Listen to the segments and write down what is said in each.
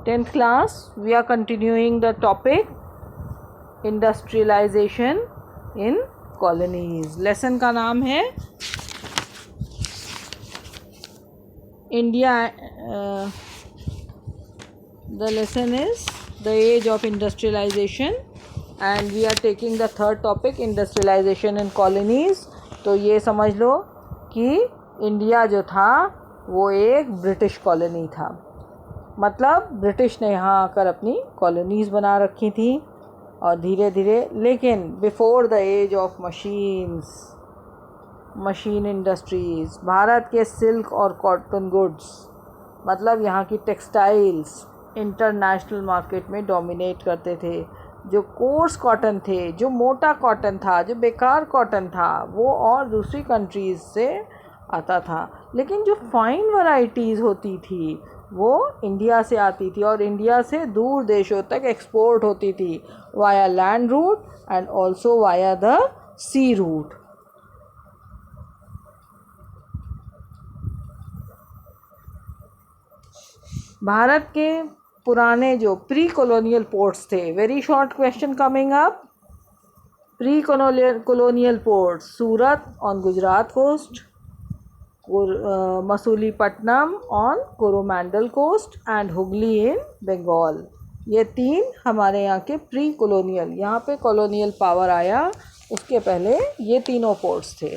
10th class, we are continuing the topic industrialization in colonies. Lesson का नाम है India. The lesson is the age of industrialization and we are taking the third topic industrialization in colonies. तो ये समझ लो कि India जो था वो एक ब्रिटिश कॉलोनी था. मतलब ब्रिटिश ने यहाँ आकर अपनी कॉलोनीज़ बना रखी थी और धीरे धीरे, लेकिन before the age of machine industries, Bharat के सिल्क और कॉटन गुड्स, मतलब यहाँ की टेक्सटाइल्स इंटरनेशनल मार्केट में डोमिनेट करते थे. जो कोर्स कॉटन थे, जो मोटा कॉटन था, जो बेकार कॉटन था, वो और दूसरी कंट्रीज़ से आता था. लेकिन जो फाइन वैराइटीज़ होती थी वो इंडिया से आती थी और इंडिया से दूर देशों तक एक्सपोर्ट होती थी via land route and also via the sea route. Bharat के पुराने जो प्री कॉलोनियल पोर्ट्स थे, very short question coming up. Pre colonial ports, Surat on Gujarat coast, Masulipatnam on Coromandel coast and Hooghly in Bengal. ये तीन हमारे यहाँ के प्री कॉलोनियल, यहाँ पे कॉलोनियल पावर आया उसके पहले ये तीनों पोर्ट्स थे.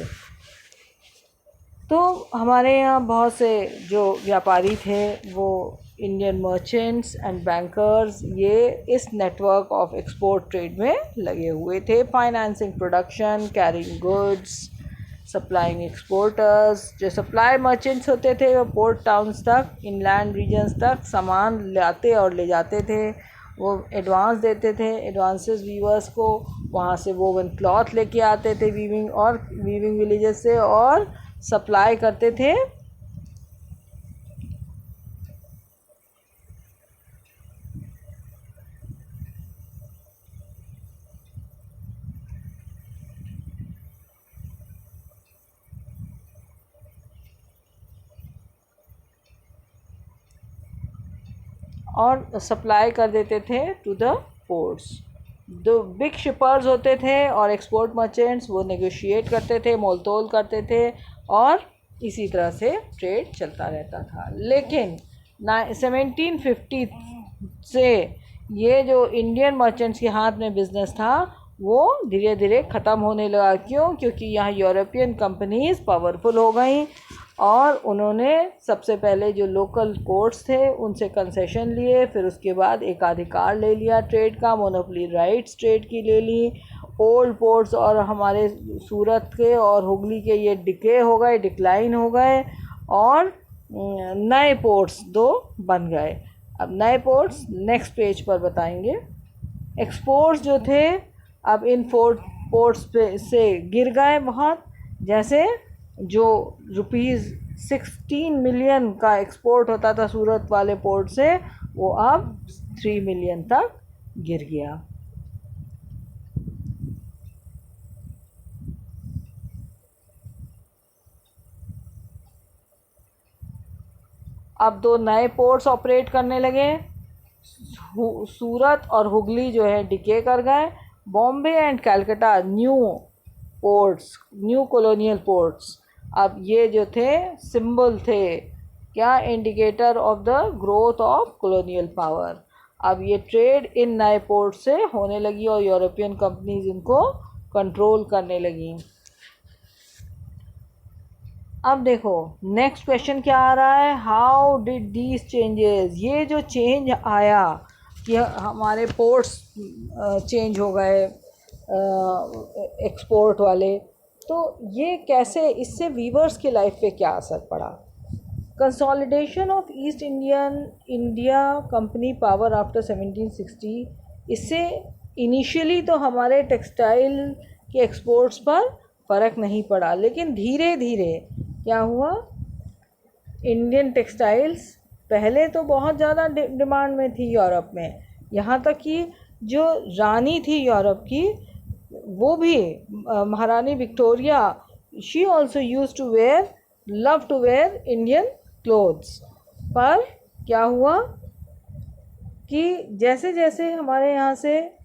तो हमारे यहाँ बहुत से जो व्यापारी थे वो इंडियन मर्चेंट्स एंड बैंकर्स, ये इस नेटवर्क ऑफ एक्सपोर्ट ट्रेड में लगे हुए थे. Financing production, carrying goods, supplying exporters. जो सप्लाई मर्चेंट्स होते थे वो पोर्ट टाउन्स तक, इनलैंड रीजन्स तक सामान लाते और ले जाते थे. वो एडवांस देते थे, एडवांसेस वीवर्स को, वहाँ से वोवन क्लॉथ लेके आते थे वीविंग विलेजेस से और सप्लाई करते थे. और सप्लाई कर देते थे टू द पोर्ट्स. जो बिग शिपर्स होते थे और एक्सपोर्ट मर्चेंट्स वो नेगोशिएट करते थे, मोल तोल करते थे और इसी तरह से ट्रेड चलता रहता था. लेकिन 1750 से ये जो इंडियन मर्चेंट्स के हाथ में बिज़नेस था वो धीरे धीरे ख़त्म होने लगा. क्यों? क्योंकि यहाँ यूरोपियन कंपनीज़ पावरफुल हो गई और उन्होंने सबसे पहले जो लोकल कोर्ट्स थे उनसे कंसेशन लिए, फिर उसके बाद एकाधिकार ले लिया ट्रेड का, मोनोपोली राइट्स ट्रेड की ले ली. ओल्ड पोर्ट्स और हमारे सूरत के और हुगली के ये डिक्लाइन हो गए और नए पोर्ट्स दो बन गए. अब नए पोर्ट्स नेक्स्ट पेज पर बताएंगे. एक्सपोर्ट्स जो थे अब इन पोर्ट्स पे से गिर गए बहुत. जैसे जो ₹16 मिलियन का एक्सपोर्ट होता था सूरत वाले पोर्ट से, वो अब 3 मिलियन तक गिर गया. अब दो नए पोर्ट्स ऑपरेट करने लगे. सूरत और हुगली जो है डिके कर गए. Bombay and Calcutta new ports, new colonial ports. अब ये जो थे सिंबल थे, क्या, indicator of the growth of colonial power. अब ये ट्रेड इन नए पोर्ट से होने लगी और यूरोपियन कंपनीज इनको कंट्रोल करने लगी. अब देखो नेक्स्ट क्वेश्चन क्या आ रहा है. हाउ डिड दीज चेंजेस, ये जो चेंज आया कि हमारे पोर्ट्स चेंज हो गए एक्सपोर्ट वाले, तो ये कैसे, इससे वीवर्स की लाइफ पे क्या असर पड़ा. Consolidation of east India company power after 1760, इससे इनिशियली तो हमारे टेक्सटाइल के एक्सपोर्ट्स पर फ़र्क नहीं पड़ा, लेकिन धीरे धीरे क्या हुआ, इंडियन टेक्सटाइल्स पहले तो बहुत ज़्यादा डिमांड में थी यूरोप में. यहाँ तक कि जो रानी थी यूरोप की वो भी महारानी Victoria, she also use to wear, love to wear Indian clothes. पर क्या हुआ, कि जैसे जैसे हमारे यहाँ से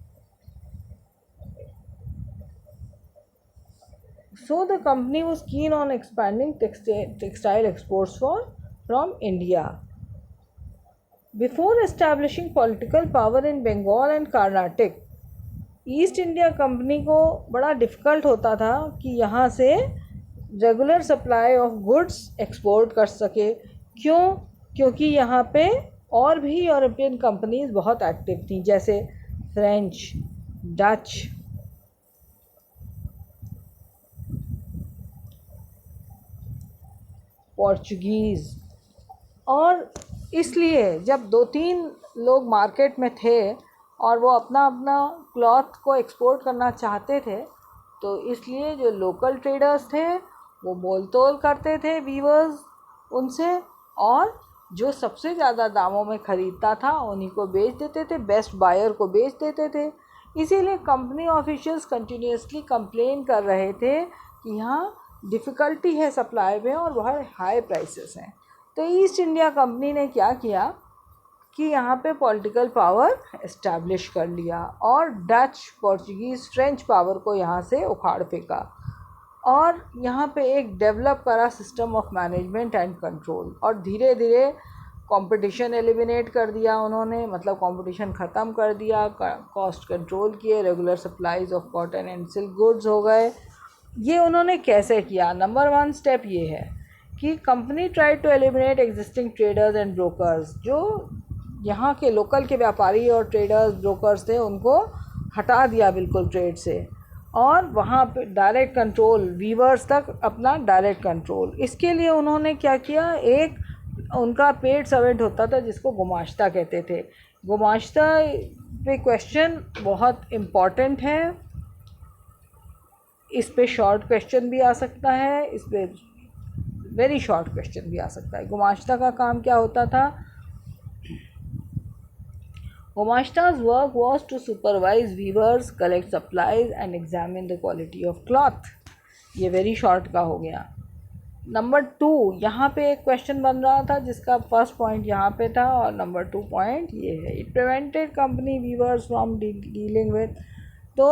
so the company was keen on expanding textile exports from India. Before establishing political power in Bengal and Carnatic, east India Company को बड़ा डिफ़िकल्ट होता था कि यहाँ से regular supply of goods export कर सके। क्यों? क्योंकि यहाँ पे और भी यूरोपियन कंपनीज बहुत एक्टिव थी, जैसे फ्रेंच, डच, पोर्चुगीज़। और इसलिए जब 2-3 लोग मार्केट में थे और वो अपना अपना क्लॉथ को एक्सपोर्ट करना चाहते थे, तो इसलिए जो लोकल ट्रेडर्स थे वो मोल तोल करते थे वीवर्स उनसे, और जो सबसे ज़्यादा दामों में ख़रीदता था उन्हीं को बेच देते थे, बेस्ट बायर को बेच देते थे। इसीलिए कंपनी ऑफिशियल्स कंटिन्यूसली कंप्लेन कर रहे थे कि यहाँ डिफ़िकल्टी है सप्लाई में और बहुत हाई प्राइसेस हैं। तो ईस्ट इंडिया कंपनी ने क्या किया कि यहाँ पे पॉलिटिकल पावर इस्टेब्लिश कर लिया और डच, पोर्चुगीज़, फ्रेंच पावर को यहाँ से उखाड़ फेंका और यहाँ पे एक डेवलप करा system of management and control. और धीरे धीरे कंपटीशन एलिमिनेट कर दिया उन्होंने, मतलब कंपटीशन ख़त्म कर दिया, कॉस्ट कंट्रोल किए, regular supplies of cotton and silk goods हो गए। ये उन्होंने कैसे किया? नंबर 1 स्टेप ये है कि company try to eliminate existing traders and brokers. जो यहाँ के लोकल के व्यापारी और ट्रेडर्स, ब्रोकर्स थे, उनको हटा दिया बिल्कुल ट्रेड से, और वहाँ पे डायरेक्ट कंट्रोल, वीवर्स तक अपना डायरेक्ट कंट्रोल। इसके लिए उन्होंने क्या किया, एक उनका पेड सर्वेंट होता था जिसको गुमाश्ता कहते थे। गुमाश्ता पे क्वेश्चन बहुत इम्पॉर्टेंट है, इस पे शॉर्ट क्वेश्चन भी आ सकता है, इस पे वेरी शॉर्ट क्वेश्चन भी आ सकता है। गुमाश्ता का काम क्या होता था? Gumashta's work was to supervise weavers, collect supplies and examine the quality of cloth। ये वेरी शॉर्ट का हो गया। नंबर 2, यहाँ पे एक क्वेश्चन बन रहा था जिसका फर्स्ट पॉइंट यहाँ पे था और नंबर 2 पॉइंट ये है, it prevented company weavers from dealing with. तो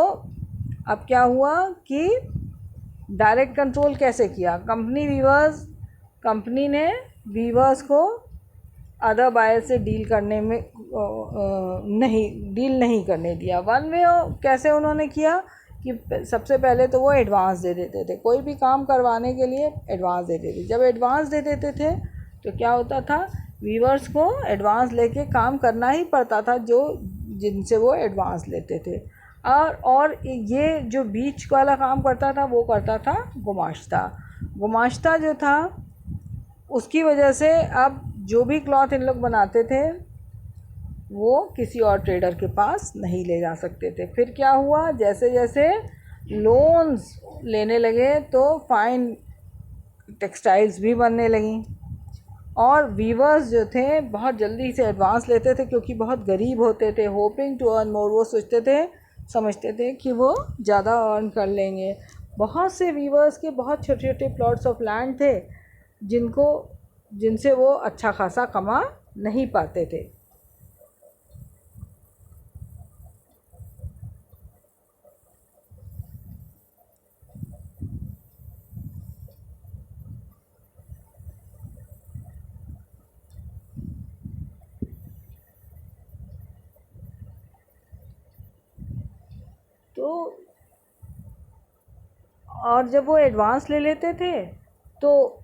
अब क्या हुआ कि डायरेक्ट कंट्रोल कैसे किया? कंपनी ने वीवर्स को अदर बायर से डील करने में डील नहीं करने दिया। वन वे कैसे उन्होंने किया कि सबसे पहले तो वो एडवांस दे देते थे, कोई भी काम करवाने के लिए एडवांस दे देते थे। जब एडवांस दे देते थे तो क्या होता था, वीवर्स को एडवांस लेके काम करना ही पड़ता था जो जिनसे वो एडवांस लेते थे। और ये जो बीच वाला काम करता था वो करता था गुमाश्ता जो था, उसकी वजह से अब जो भी क्लॉथ इन लोग बनाते थे वो किसी और ट्रेडर के पास नहीं ले जा सकते थे। फिर क्या हुआ, जैसे जैसे लोन्स लेने लगे तो फाइन टेक्सटाइल्स भी बनने लगीं, और वीवर्स जो थे बहुत जल्दी से एडवांस लेते थे क्योंकि बहुत गरीब होते थे। होपिंग टू अर्न मोर, वो समझते थे कि वो ज़्यादा अर्न कर लेंगे। बहुत से वीवर्स के बहुत छोटे छोटे प्लॉट्स ऑफ लैंड थे जिनसे वो अच्छा खासा कमा नहीं पाते थे। तो और जब वो एडवांस ले लेते थे तो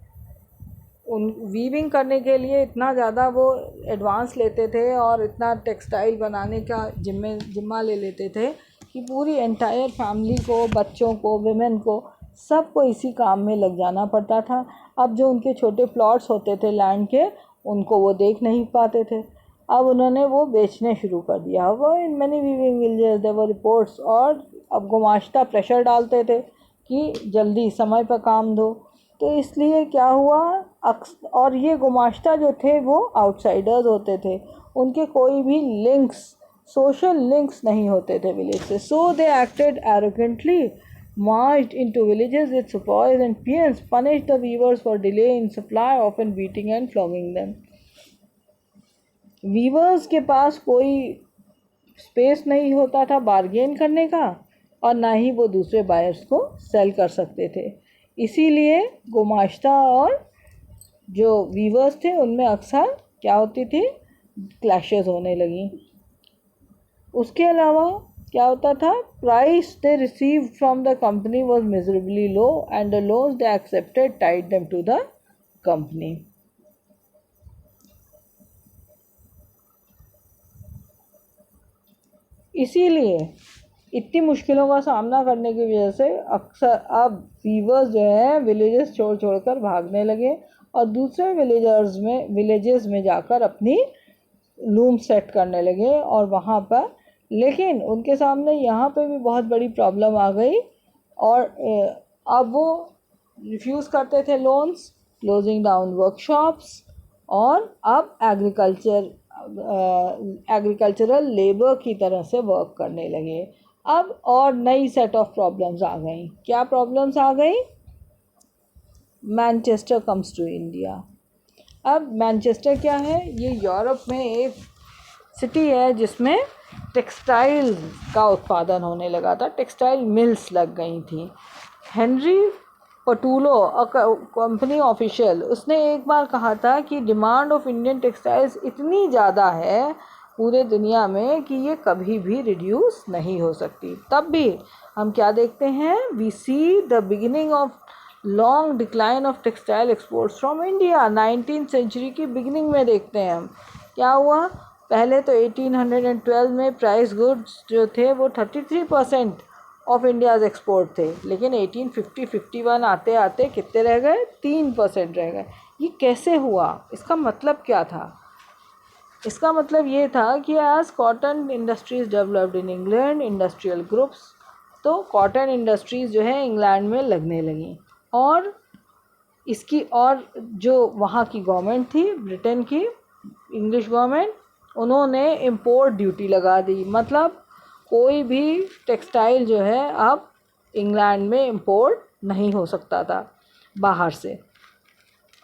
उन वीविंग करने के लिए इतना ज़्यादा वो एडवांस लेते थे और इतना टेक्सटाइल बनाने का जिम्मा ले लेते थे कि पूरी एंटायर फैमिली को, बच्चों को, विमेन को, सबको इसी काम में लग जाना पड़ता था। अब जो उनके छोटे प्लॉट्स होते थे लैंड के, उनको वो देख नहीं पाते थे, अब उन्होंने वो बेचने शुरू कर दिया। वो in many weaving villages there were reports, और अब गुमाश्ता प्रेशर डालते थे कि जल्दी समय पर काम दो। तो इसलिए क्या हुआ, और ये गुमाश्ता जो थे वो आउटसाइडर्स होते थे, उनके कोई भी लिंक्स, सोशल लिंक्स नहीं होते थे विलेज से। So they acted arrogantly, marched into villages with sepoys and peons, punished the weavers for delay in supply, often beating and flogging them। Weavers के पास कोई स्पेस नहीं होता था बार्गेन करने का, और ना ही वो दूसरे बायर्स को सेल कर सकते थे। इसीलिए गुमाश्ता और जो वीवर्स थे उनमें अक्सर क्या होती थी, क्लैशेस होने लगी। उसके अलावा क्या होता था, price they receive from the company was miserably low and the loans they accepted tied them to the company. इसीलिए इतनी मुश्किलों का सामना करने की वजह से अक्सर अब वीवर्स जो है विलेजेस छोड़ छोड़कर भागने लगे और दूसरे विलेजेस में जाकर अपनी लूम सेट करने लगे। और वहाँ पर लेकिन उनके सामने यहाँ पे भी बहुत बड़ी प्रॉब्लम आ गई, और अब वो रिफ्यूज़ करते थे लोन्स, क्लोजिंग डाउन वर्कशॉप्स, और अब एग्रीकल्चरल लेबर की तरह से वर्क करने लगे। अब और नई सेट ऑफ प्रॉब्लम्स आ गई। क्या प्रॉब्लम्स आ गई? Manchester comes to India. अब मैनचेस्टर क्या है? ये यूरोप में एक सिटी है जिसमें टेक्सटाइल का उत्पादन होने लगा था, टेक्सटाइल मिल्स लग गई थी। हेनरी पटूलो कंपनी ऑफिशियल, उसने एक बार कहा था कि डिमांड ऑफ इंडियन टेक्सटाइल्स इतनी ज़्यादा है पूरे दुनिया में कि ये कभी भी रिड्यूस नहीं हो सकती। तब भी हम क्या देखते हैं, we see the beginning of long decline of textile exports from India. 19th century की बिगिनिंग में देखते हैं हम क्या हुआ। पहले तो 1812 में प्राइस गुड्स जो थे वो 33% ऑफ इंडियाज़ एक्सपोर्ट थे, लेकिन 1850-51 आते आते कितने रह गए? 3% रह गए। ये कैसे हुआ? इसका मतलब क्या था? इसका मतलब ये था कि as cotton industries developed in England, industrial groups, तो कॉटन इंडस्ट्रीज़ जो है इंग्लैंड में लगने लगी, और इसकी और जो वहाँ की गवर्नमेंट थी ब्रिटेन की, इंग्लिश गवर्नमेंट, उन्होंने इम्पोर्ट ड्यूटी लगा दी। मतलब कोई भी टेक्सटाइल जो है अब इंग्लैंड में इम्पोर्ट नहीं हो सकता था बाहर से,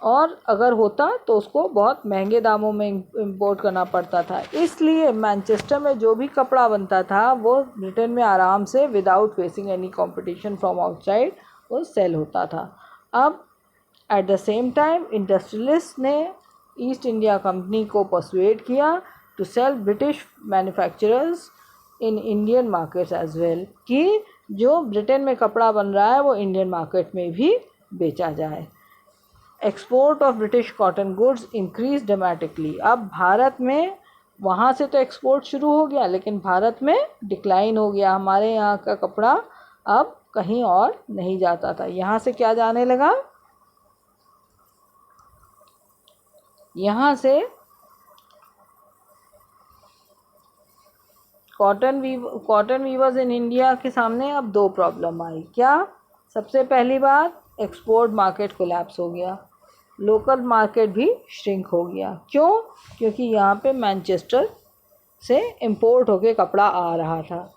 और अगर होता तो उसको बहुत महंगे दामों में इम्पोर्ट करना पड़ता था। इसलिए मैनचेस्टर में जो भी कपड़ा बनता था वो ब्रिटेन में आराम से without facing any competition from outside वो सेल होता था। अब at the same time industrialist ने ईस्ट इंडिया कंपनी को परसुएड किया to sell British manufacturers in Indian markets as well, कि जो ब्रिटेन में कपड़ा बन रहा है वो इंडियन मार्केट में भी बेचा जाए। Export of British cotton goods increase dramatically. अब भारत में वहाँ से तो एक्सपोर्ट शुरू हो गया, लेकिन भारत में डिक्लाइन हो गया। हमारे यहाँ का कपड़ा अब कहीं और नहीं जाता था, यहाँ से क्या जाने लगा, यहाँ से कॉटन वीवर्स इन इंडिया के सामने अब दो प्रॉब्लम आई। क्या? सबसे पहली बात, एक्सपोर्ट मार्केट कोलैप्स हो गया, लोकल मार्केट भी श्रिंक हो गया। क्यों? क्योंकि यहाँ पे मैनचेस्टर से इंपोर्ट होके कपड़ा आ रहा था।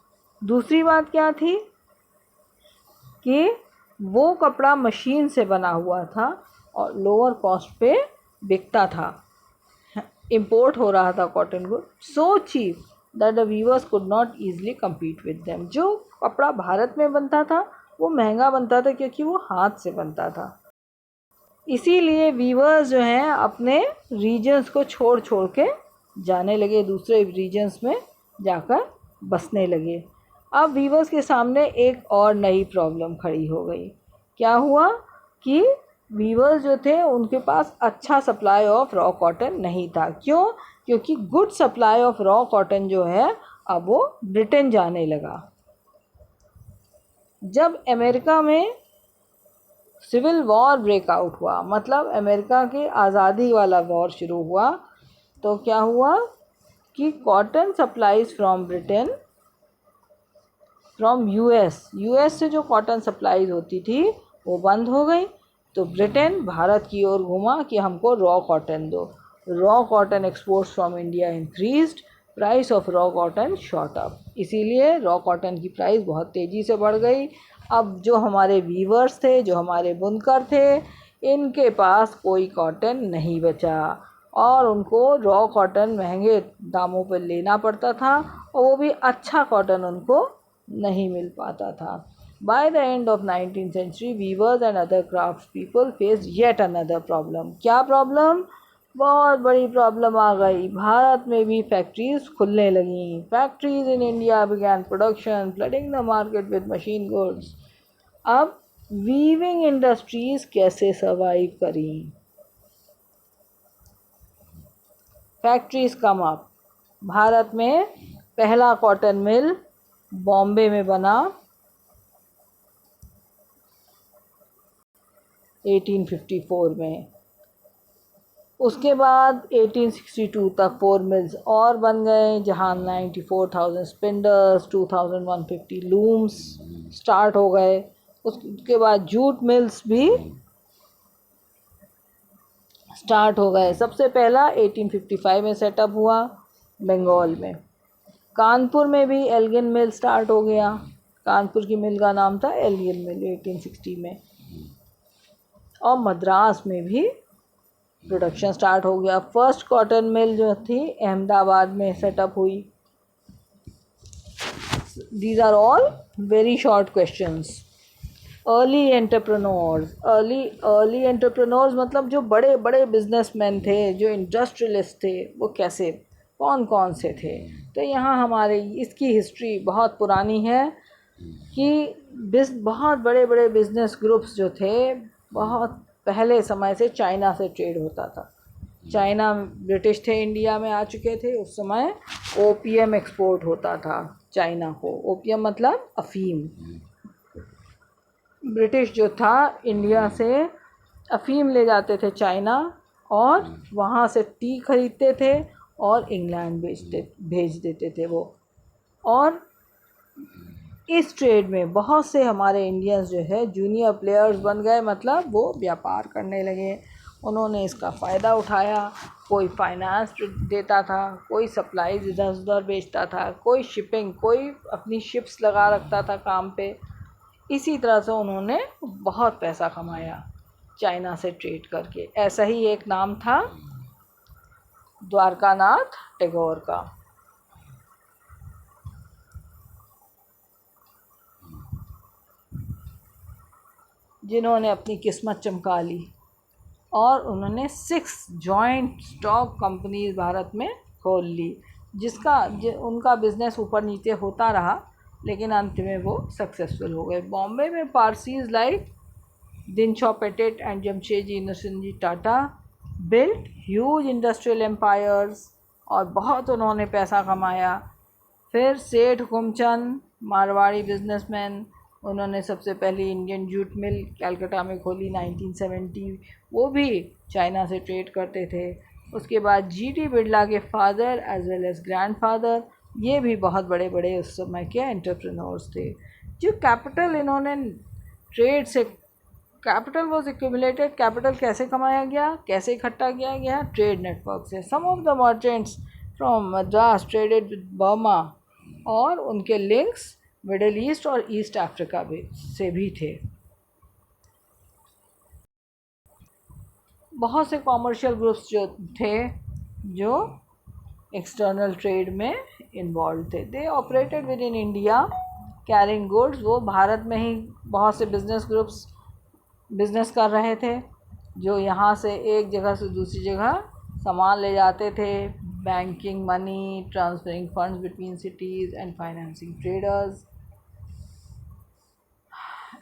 दूसरी बात क्या थी कि वो कपड़ा मशीन से बना हुआ था और लोअर कॉस्ट पे बिकता था, इंपोर्ट हो रहा था cotton good so cheap that the weavers could not easily compete with them. जो कपड़ा भारत में बनता था वो महंगा बनता था क्योंकि वो हाथ से बनता था। इसीलिए वीवर्स जो हैं अपने रीजन्स को छोड़ छोड़ के जाने लगे, दूसरे रीजन्स में जाकर बसने लगे। अब वीवर्स के सामने एक और नई प्रॉब्लम खड़ी हो गई। क्या हुआ कि वीवर्स जो थे उनके पास अच्छा सप्लाई ऑफ रॉ कॉटन नहीं था। क्यों? क्योंकि good supply of raw cotton जो है अब वो ब्रिटेन जाने लगा। जब अमेरिका में सिविल वॉर ब्रेकआउट हुआ, मतलब अमेरिका की आज़ादी वाला वॉर शुरू हुआ, तो क्या हुआ कि cotton supplies from Britain from US से जो कॉटन सप्लाईज होती थी वो बंद हो गई। तो ब्रिटेन भारत की ओर घूमा कि हमको रॉ कॉटन दो। Raw cotton exports from India increased, price of raw cotton shot up. इसीलिए रॉ कॉटन की प्राइस बहुत तेज़ी से बढ़ गई। अब जो हमारे वीवर्स थे, जो हमारे बुनकर थे, इनके पास कोई कॉटन नहीं बचा। और उनको रॉ कॉटन महंगे दामों पर लेना पड़ता था और वो भी अच्छा कॉटन उनको नहीं मिल पाता था। By the end of 19th century, weavers and other craft people face yet another problem. क्या प्रॉब्लम? बहुत बड़ी प्रॉब्लम आ गई। भारत में भी फैक्ट्रीज खुलने लगी। Factories in India began production, flooding the market with machine goods. अब वीविंग इंडस्ट्रीज कैसे सर्वाइव करी? Factories come up. भारत में पहला कॉटन मिल बॉम्बे में बना 1854 में। उसके बाद 1862 तक 4 मिल्स और बन गए, जहाँ 94,000 स्पिंडर्स, 2,150 लूम्स स्टार्ट हो गए। उसके बाद जूट मिल्स भी स्टार्ट हो गए। सबसे पहला 1855 में सेटअप हुआ बंगाल में। कानपुर में भी एल्गिन मिल स्टार्ट हो गया। कानपुर की मिल का नाम था एल्गिन मिल 1860 में। और मद्रास में भी प्रोडक्शन स्टार्ट हो गया। फर्स्ट कॉटन मिल जो थी अहमदाबाद में सेटअप हुई। These are all very short questions. Early entrepreneurs मतलब जो बड़े बड़े बिजनेसमैन थे, जो इंडस्ट्रियलिस्ट थे, वो कैसे, कौन कौन से थे? तो यहाँ हमारे इसकी हिस्ट्री बहुत पुरानी है कि बहुत बड़े बड़े बिजनेस ग्रुप्स जो थे, बहुत पहले समय से चाइना से ट्रेड होता था। चाइना, ब्रिटिश थे इंडिया में आ चुके थे उस समय। ओपियम एक्सपोर्ट होता था चाइना को। ओपियम मतलब अफीम। ब्रिटिश जो था इंडिया से अफीम ले जाते थे चाइना, और वहाँ से टी खरीदते थे और इंग्लैंड भेज देते थे वो। और इस ट्रेड में बहुत से हमारे इंडियंस जो है जूनियर प्लेयर्स बन गए, मतलब वो व्यापार करने लगे। उन्होंने इसका फ़ायदा उठाया। कोई फाइनेंस देता था, कोई सप्लाईज इधर उधर बेचता था, कोई शिपिंग, कोई अपनी शिप्स लगा रखता था काम पे। इसी तरह से उन्होंने बहुत पैसा कमाया चाइना से ट्रेड करके। ऐसा ही एक नाम था द्वारकानाथ टैगोर का। जिन्होंने अपनी किस्मत चमका ली और उन्होंने 6 जॉइंट स्टॉक कंपनीज भारत में खोल ली, उनका बिजनेस ऊपर नीचे होता रहा, लेकिन अंत में वो सक्सेसफुल हो गए। बॉम्बे में Parsis like Dinshaw Petit and Jamshedji Narsingh Tata built huge industrial empires, और बहुत उन्होंने पैसा कमाया। फिर सेठ हुकुमचंद, मारवाड़ी बिजनेसमैन, उन्होंने सबसे पहली इंडियन जूट मिल कलकत्ता में खोली 1970। वो भी चाइना से ट्रेड करते थे। उसके बाद जीटी बिरला के father as well as grandfather, ये भी बहुत बड़े बड़े उस समय के एंटरप्रेन्योर्स थे। जो कैपिटल इन्होंने ट्रेड से, कैपिटल वॉज एक्यूमुलेटेड, कैपिटल कैसे कमाया गया, कैसे इकट्ठा किया गया? ट्रेड नेटवर्क से। Some of the merchants from Madras traded with Burma, और उनके लिंक्स मिडिल ईस्ट और ईस्ट अफ्रीका से भी थे। बहुत से कॉमर्शियल ग्रुप्स जो थे जो एक्सटर्नल ट्रेड में इन्वॉल्व थे। दे operated with in India carrying goods. वो भारत में ही बहुत से बिजनेस ग्रुप्स बिजनेस कर रहे थे, जो यहाँ से एक जगह से दूसरी जगह सामान ले जाते थे। Banking money, transferring funds between cities and financing traders.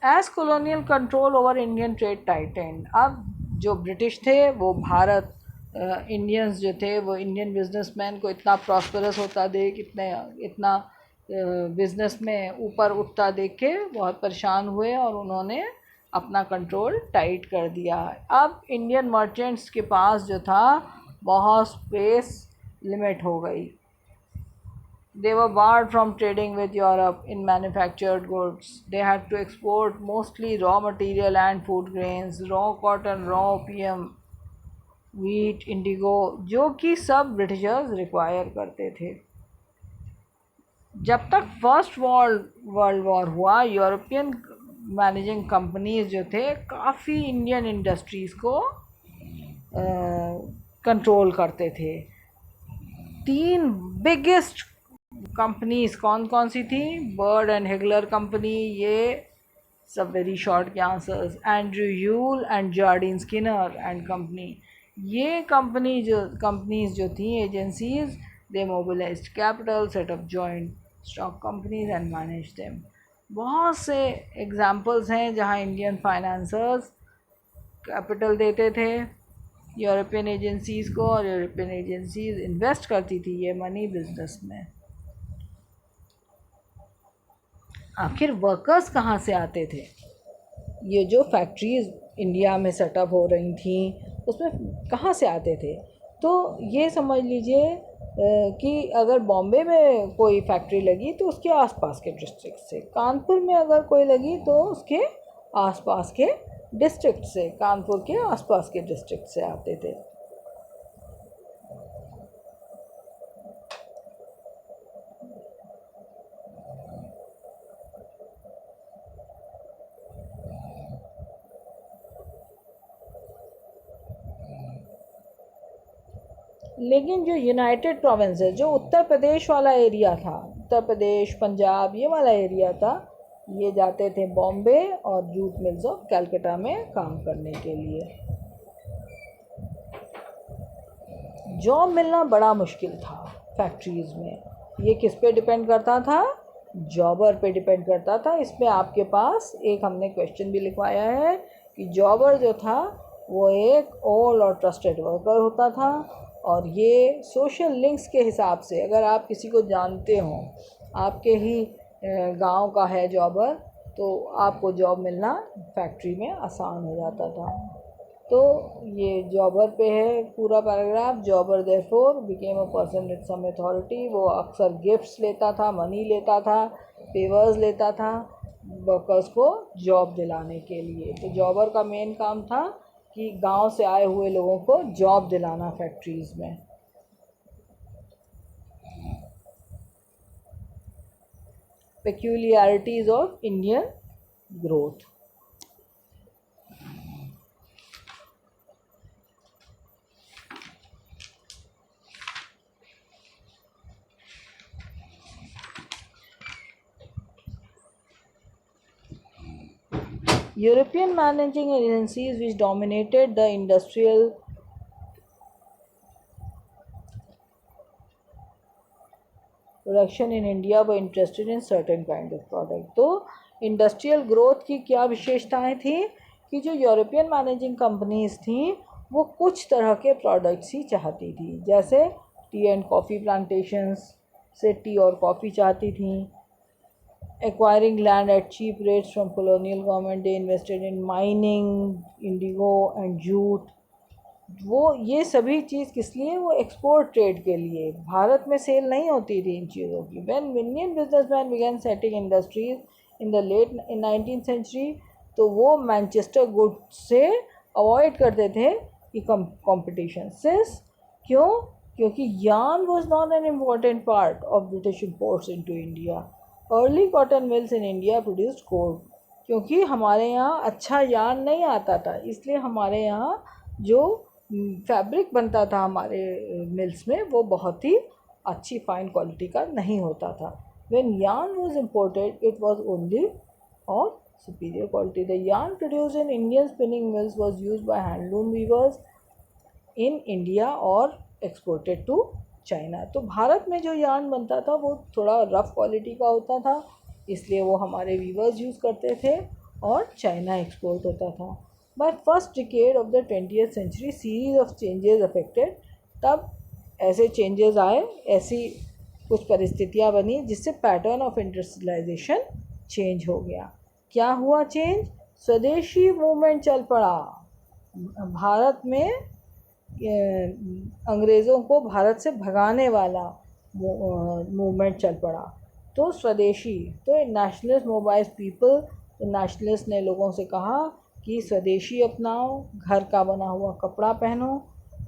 As colonial control over Indian trade tightened. अब जो ब्रिटिश थे वो भारत, इंडियंस जो थे वो इंडियन बिजनेसमैन को इतना प्रॉस्परस होता देख, इतना बिजनेस में ऊपर उठता देख के बहुत परेशान हुए, और उन्होंने अपना कंट्रोल टाइट कर दिया। अब इंडियन मर्चेंट्स के पास जो था बहुत स्पेस लिमिट हो गई। They were barred from trading with Europe in manufactured goods. They had to export mostly raw material and food grains, raw cotton, raw opium, wheat, indigo, जो कि सब ब्रिटिशर्स रिक्वायर करते थे। जब तक फर्स्ट वर्ल्ड वॉर हुआ, European managing companies जो थे काफ़ी इंडियन इंडस्ट्रीज़ को कंट्रोल करते थे। 3 बिगेस्ट कंपनीज कौन कौन सी थी? बर्ड एंड हिगलर कंपनी, ये सब वेरी शॉर्ट के answers. Andrew Yule and Jardine Skinner and company, ये कंपनीज जो थी agencies, they mobilised capital, set up joint stock companies and manage them. बहुत से एग्जाम्पल्स हैं जहाँ इंडियन फाइनेंसर्स कैपिटल देते थे यूरोपियन एजेंसीज़ को, और यूरोपियन एजेंसीज इन्वेस्ट करती थी ये मनी बिजनेस में। आखिर वर्कर्स कहाँ से आते थे? ये जो फैक्ट्रीज इंडिया में सेटअप हो रही थी उसमें कहाँ से आते थे? तो ये समझ लीजिए कि अगर बॉम्बे में कोई फैक्ट्री लगी तो उसके आसपास के डिस्ट्रिक्ट से, कानपुर में अगर कोई लगी तो उसके आसपास के डिस्ट्रिक्ट से, कानपुर के आसपास के डिस्ट्रिक्ट से आते थे। लेकिन जो यूनाइटेड प्रोविंसेस, जो उत्तर प्रदेश वाला एरिया था, उत्तर प्रदेश पंजाब ये वाला एरिया था, ये जाते थे बॉम्बे और जूट मिल्स ऑफ कलकत्ता में काम करने के लिए। जॉब मिलना बड़ा मुश्किल था फैक्ट्रीज़ में। ये किस पे डिपेंड करता था? जॉबर पे डिपेंड करता था। इसमें आपके पास एक हमने क्वेश्चन भी लिखवाया है कि जॉबर जो था वो एक ओल्ड और ट्रस्टेड वर्कर होता था, और ये सोशल लिंक्स के हिसाब से, अगर आप किसी को जानते हो, आपके ही गांव का है जॉबर, तो आपको जॉब मिलना फैक्ट्री में आसान हो जाता था। तो ये जॉबर पे है पूरा paragraph. Jobber therefore became a person with some authority, वो अक्सर गिफ्ट्स लेता था, मनी लेता था, फेवर्स लेता था वर्कर्स को जॉब दिलाने के लिए। तो जॉबर का मेन काम था कि गांव से आए हुए लोगों को जॉब दिलाना फैक्ट्रीज़ में। peculiarities of Indian growth. European managing agencies which dominated the industrial production in India were interested in certain kind of product. तो इंडस्ट्रियल ग्रोथ की क्या विशेषताएं थी कि जो यूरोपियन मैनेजिंग कंपनीज थी वो कुछ तरह के प्रोडक्ट्स ही चाहती थी, जैसे टी एंड कॉफ़ी प्लांटेशंस से टी और कॉफ़ी चाहती थी। Acquiring land at cheap rates from colonial government, they invested in mining, indigo and jute. वो ये सभी चीज़ किस लिए? वो एक्सपोर्ट ट्रेड के लिए, भारत में सेल नहीं होती थी इन चीज़ों की। When Indian businessman began setting industries in the late in 19th century, तो वो मैनचेस्टर गुड्स से अवॉइड करते थे कि कंपटीशन से। क्यों? क्योंकि yarn was not an important part of British imports into India. Early cotton mills in India produced code, क्योंकि हमारे यहाँ अच्छा यार्न नहीं आता था, इसलिए हमारे यहाँ जो फैब्रिक बनता था हमारे मिल्स में वो बहुत ही अच्छी फाइन क्वालिटी का नहीं होता था। When yarn was imported it was only of superior quality. The yarn produced in Indian spinning mills was used by handloom viewers in India और एक्सपोर्टेड टू चाइना। तो भारत में जो यार्न बनता था वो थोड़ा रफ़ क्वालिटी का होता था, इसलिए वो हमारे वीवर्स यूज़ करते थे और चाइना एक्सपोर्ट होता था। By first decade of the 20th century, series of changes affected, तब ऐसे चेंजेस आए, ऐसी कुछ परिस्थितियाँ बनी जिससे पैटर्न ऑफ इंडस्ट्रियलाइजेशन चेंज हो गया। क्या हुआ चेंज? स्वदेशी मूवमेंट चल पड़ा भारत में। अंग्रेज़ों को भारत से भगाने वाला मूवमेंट चल पड़ा। तो स्वदेशी, तो नेशनलिस्ट मोबाइज पीपल, तो नेशनलिस्ट ने लोगों से कहा कि स्वदेशी अपनाओ, घर का बना हुआ कपड़ा पहनो।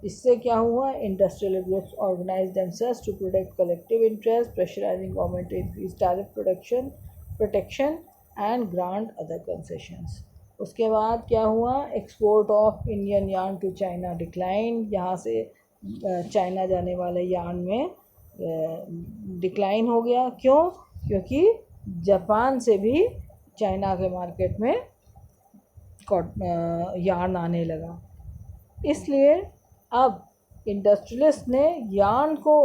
इससे क्या हुआ? Industrial groups organise themselves to protect collective interest, pressurising government to increase tariff protection and grant other concessions. उसके बाद क्या हुआ? Export of Indian yarn to China decline, यहाँ से चाइना जाने वाले यार्न में डिक्लाइन हो गया। क्यों? क्योंकि जापान से भी चाइना के मार्केट में यार्न आने लगा। इसलिए अब इंडस्ट्रियलिस्ट ने यार्न को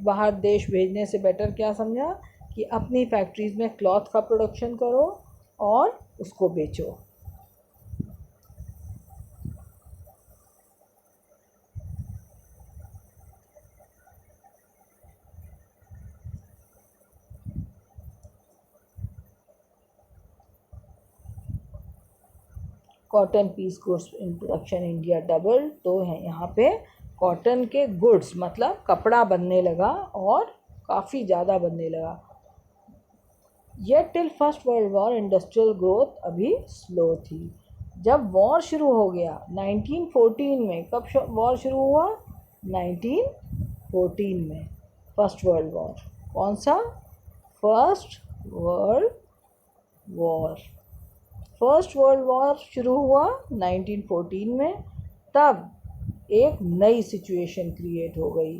बाहर देश भेजने से बेटर क्या समझा कि अपनी फैक्ट्रीज़ में क्लॉथ का प्रोडक्शन करो और उसको बेचो। Cotton piece goods in production India double, तो है यहाँ पे कॉटन के गुड्स मतलब कपड़ा बनने लगा और काफ़ी ज़्यादा बनने लगा। ये till first world war industrial growth अभी स्लो थी। जब वॉर शुरू हो गया 1914 में, कब वॉर शुरू हुआ? 1914 में फर्स्ट वर्ल्ड वॉर। कौन सा? First world war. First world war शुरू हुआ 1914 में। तब एक नई सिचुएशन क्रिएट हो गई।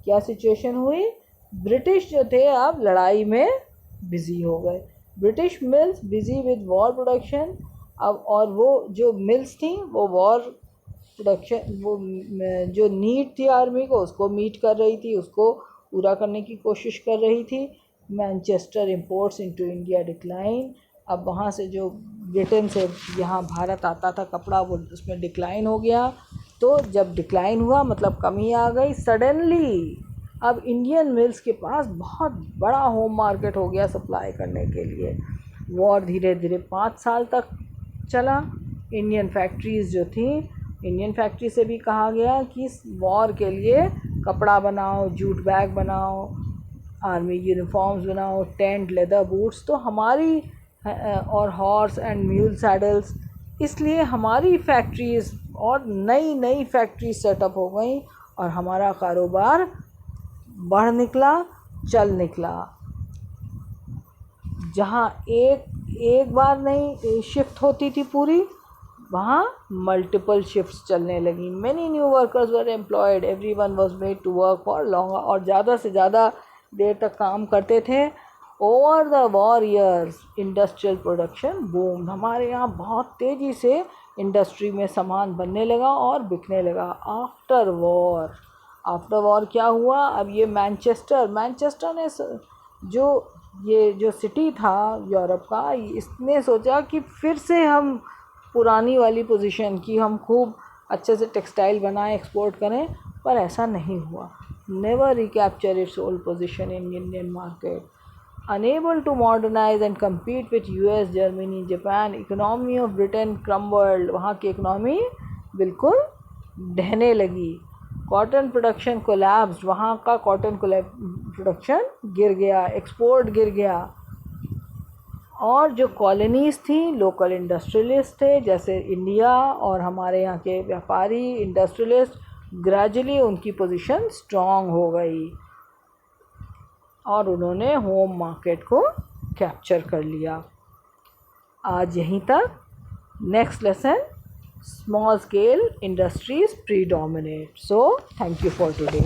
क्या सिचुएशन हुई? ब्रिटिश जो थे अब लड़ाई में बिज़ी हो गए। British mills busy with war production. अब और वो जो मिल्स थी वो वॉर प्रोडक्शन, वो जो नीड थी आर्मी को उसको मीट कर रही थी, उसको पूरा करने की कोशिश कर रही थी। Manchester imports into India decline. अब वहाँ से जो ब्रिटेन से यहाँ भारत आता था कपड़ा, वो उसमें डिक्लाइन हो गया। तो जब डिक्लाइन हुआ मतलब कमी आ गई सडनली। अब इंडियन मिल्स के पास बहुत बड़ा होम मार्केट हो गया सप्लाई करने के लिए। वॉर धीरे धीरे 5 साल तक चला। इंडियन फैक्ट्रीज़ जो थी, इंडियन फैक्ट्री से भी कहा गया कि वॉर के लिए कपड़ा बनाओ, जूट बैग बनाओ, आर्मी यूनिफॉर्म्स बनाओ, टेंट, लेदर बूट्स, तो हमारी और हॉर्स एंड म्यूल सैडल्स, इसलिए हमारी फैक्ट्रीज़ और नई नई फैक्ट्री सेटअप हो गई और हमारा कारोबार बढ़ निकला, चल निकला। जहाँ एक बार नहीं शिफ्ट होती थी पूरी, वहाँ मल्टीपल शिफ्ट्स चलने लगी। Many new workers were employed, everyone was made to work for longer, और ज़्यादा से ज़्यादा देर तक काम करते थे। Over the war years industrial production boom. हमारे यहाँ बहुत तेज़ी से इंडस्ट्री में सामान बनने लगा और बिकने लगा। आफ्टर वॉर क्या हुआ? अब ये मैनचेस्टर ने जो सिटी था यूरोप का, इसने सोचा कि फिर से हम पुरानी वाली पोजीशन की, हम खूब अच्छे से टेक्सटाइल बनाएं, एक्सपोर्ट करें, पर ऐसा नहीं हुआ। Never recapture it's old position in Indian market. Unable to modernize and compete with US, Germany, Japan, economy of Britain crumbled। वहाँ की इकोनॉमी बिल्कुल ढहने लगी। कॉटन प्रोडक्शन कोलैप्स्ड, वहाँ का कॉटन प्रोडक्शन गिर गया, एक्सपोर्ट गिर गया। और जो कॉलोनीज़ थी, लोकल इंडस्ट्रियलिस्ट थे जैसे इंडिया और हमारे यहाँ के व्यापारी इंडस्ट्रियलिस्ट, ग्रेजुअली उनकी पोजीशन स्ट्रॉन्ग हो गई और उन्होंने होम मार्केट को कैप्चर कर लिया। आज यहीं तक। Next lesson, small scale industries predominate. So thank you for today.